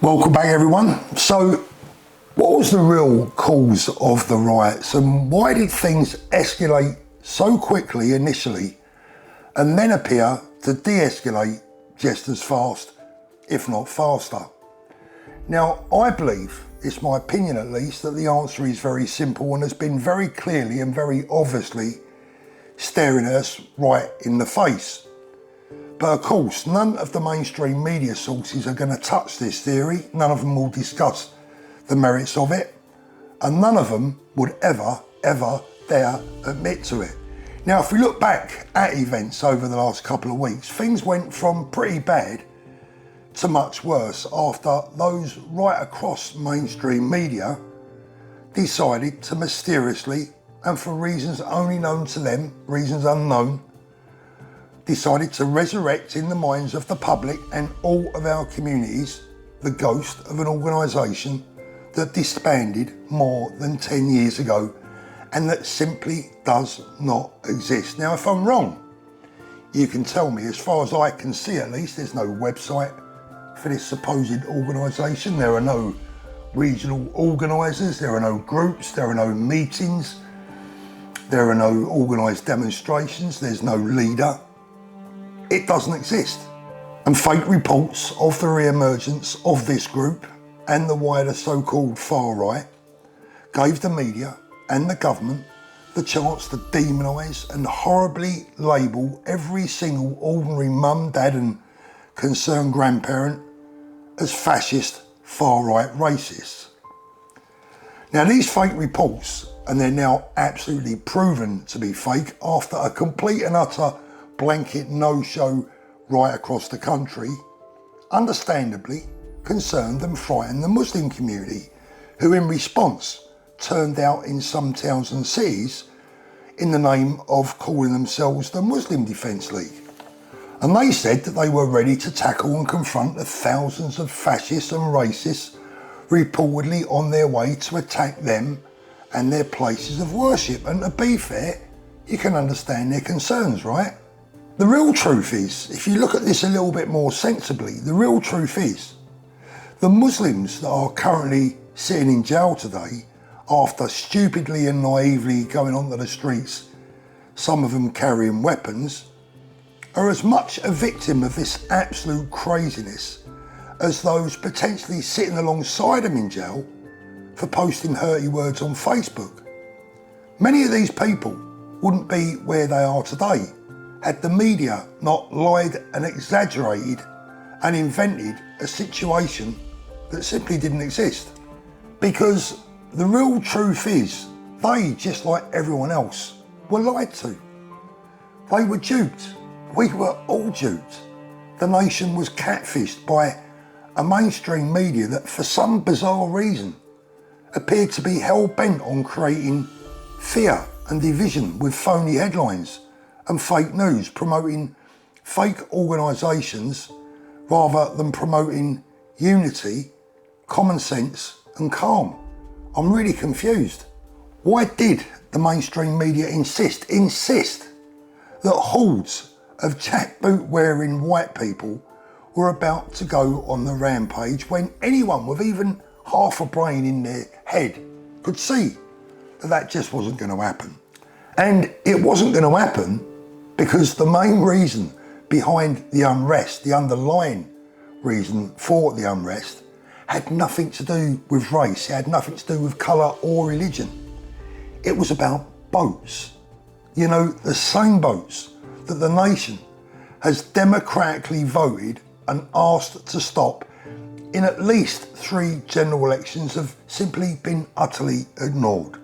Welcome back, everyone. So, what was the real cause of the riots and why did things escalate so quickly initially and then appear to de-escalate just as fast, if not faster? Now, I believe, it's my opinion at least, that the answer is very simple and has been very clearly and very obviously staring us right in the face. But of course, none of the mainstream media sources are going to touch this theory, none of them will discuss the merits of it, and none of them would ever dare admit to it. Now, if we look back at events over the last couple of weeks, things went from pretty bad to much worse after those right across mainstream media decided to mysteriously, and for reasons only known to them, reasons unknown, decided to resurrect in the minds of the public and all of our communities the ghost of an organisation that disbanded more than 10 years ago and that simply does not exist. Now, if I'm wrong, you can tell me. As far as I can see, at least, there's no website for this supposed organisation. There are no regional organisers, there are no groups, there are no meetings, there are no organised demonstrations, there's no leader. It doesn't exist. And fake reports of the re-emergence of this group and the wider so-called far right gave the media and the government the chance to demonise and horribly label every single ordinary mum, dad and concerned grandparent as fascist, far-right racists. Now, these fake reports, and they're now absolutely proven to be fake after a complete and utter blanket no-show right across the country, understandably concerned and frightened the Muslim community, who in response turned out in some towns and cities in the name of calling themselves the Muslim Defence League. And they said that they were ready to tackle and confront the thousands of fascists and racists reportedly on their way to attack them and their places of worship. And to be fair, you can understand their concerns, right? The real truth is, if you look at this a little bit more sensibly, the real truth is the Muslims that are currently sitting in jail today after stupidly and naively going onto the streets, some of them carrying weapons, are as much a victim of this absolute craziness as those potentially sitting alongside them in jail for posting hurty words on Facebook. Many of these people wouldn't be where they are today had the media not lied and exaggerated and invented a situation that simply didn't exist. Because the real truth is, they, just like everyone else, were lied to. They were duped. We were all duped. The nation was catfished by a mainstream media that, for some bizarre reason, appeared to be hell-bent on creating fear and division with phony headlines and fake news, promoting fake organisations rather than promoting unity, common sense and calm. I'm really confused. Why did the mainstream media insist that hordes of jackboot wearing white people were about to go on the rampage when anyone with even half a brain in their head could see that that just wasn't going to happen? And it wasn't going to happen because the main reason behind the unrest, the underlying reason for the unrest, had nothing to do with race, it had nothing to do with colour or religion. It was about boats. You know, the same boats that the nation has democratically voted and asked to stop in at least 3 general elections have simply been utterly ignored.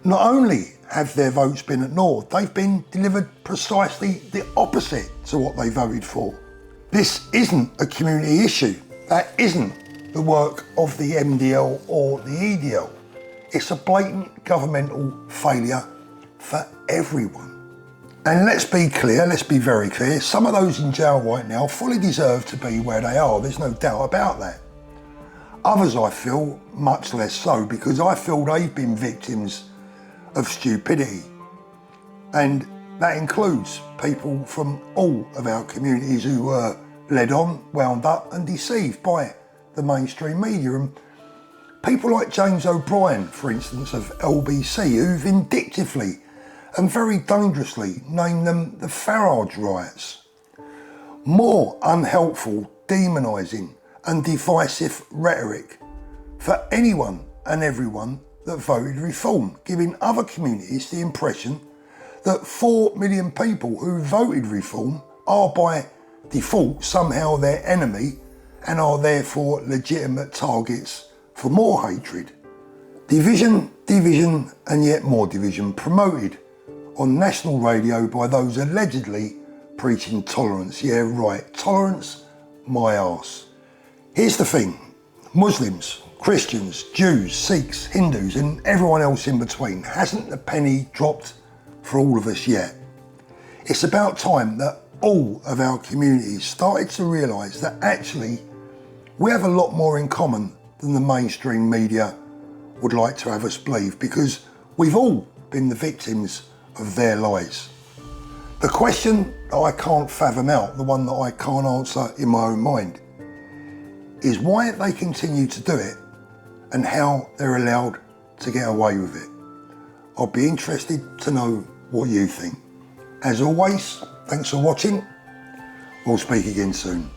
Not only have their votes been ignored, they've been delivered precisely the opposite to what they voted for. This isn't a community issue. That isn't the work of the MDL or the EDL. It's a blatant governmental failure for everyone. And let's be clear, let's be very clear, some of those in jail right now fully deserve to be where they are, there's no doubt about that. Others, I feel, much less so, because I feel they've been victims of stupidity. And that includes people from all of our communities who were led on, wound up and deceived by the mainstream media. And people like James O'Brien, for instance, of LBC, who vindictively and very dangerously named them the Farage riots. More unhelpful, demonising and divisive rhetoric for anyone and everyone that voted Reform, giving other communities the impression that 4 million people who voted Reform are by default somehow their enemy and are therefore legitimate targets for more hatred. Division, division and yet more division promoted on national radio by those allegedly preaching tolerance. Yeah, right, tolerance, my arse. Here's the thing, Muslims, Christians, Jews, Sikhs, Hindus and everyone else in between, hasn't the penny dropped for all of us yet? It's about time that all of our communities started to realise that actually we have a lot more in common than the mainstream media would like to have us believe, because we've all been the victims of their lies. The question that I can't fathom out, the one that I can't answer in my own mind, is why they continue to do it and how they're allowed to get away with it. I'll be interested to know what you think. As always, thanks for watching. We'll speak again soon.